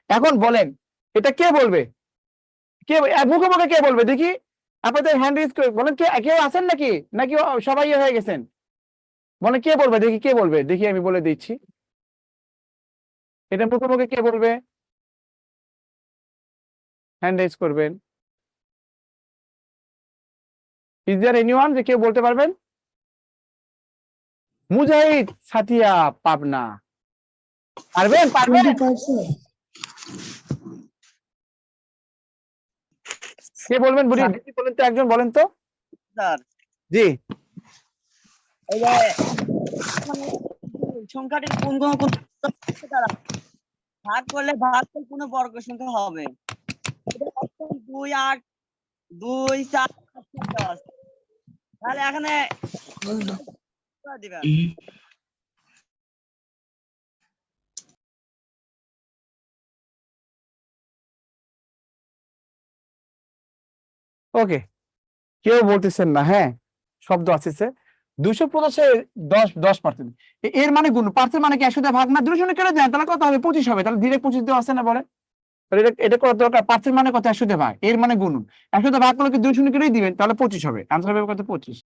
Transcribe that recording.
এখন বলেন এটা কে বলবে? কে মুখে মুখে কে বলবে দেখি? আপনাদের হ্যান্ড রেজ করে বলেন, কে কেউ আছেন নাকি, নাকি সবাই হয়ে গেছেন? বলেন কে বলবে দেখি, কে বলবে দেখি, আমি বলে দিচ্ছি। এটা মুখে মুখে কে বলবে? হ্যান্ড রেজ করবেন। ইজ দেয়ার এনিওয়ান যে কেউ বলতে পারবেন? মুজাহিদ, সাথিয়া, পাবনা। পারবেন পারবেন? কে বলবেন বুড়ি? দেখি বলেন তো, একজন বলেন তো। স্যার জি। এই যে সংখ্যাটি কোন কোন কোন ভাগ করলে কোন বর্গ সংখ্যা হবে? এটা অপশন 2, 8, 2, 4, 10। তাহলে এখানে দিবেন। ওকে, কেউ বলতেছেন না। হ্যাঁ, শব্দ আসছে 250 10%। এর মানে গুণ, পার্সেন্ট মানে কি 100 দিয়ে ভাগ না? 200 কেটে দেন, তাহলে কত হবে? 25 হবে। তাহলে ডিরেক্ট 25 দেওয়া আছে না? বলেন এটা করা দরকার। পার্সেন্ট মানে কত? 100 দিয়ে ভাগ। এর মানে গুণ, 100 দিয়ে ভাগ করলে কি 200 কেটেই দিবেন, তাহলে 25 হবে। আনসার হবে কত? 25।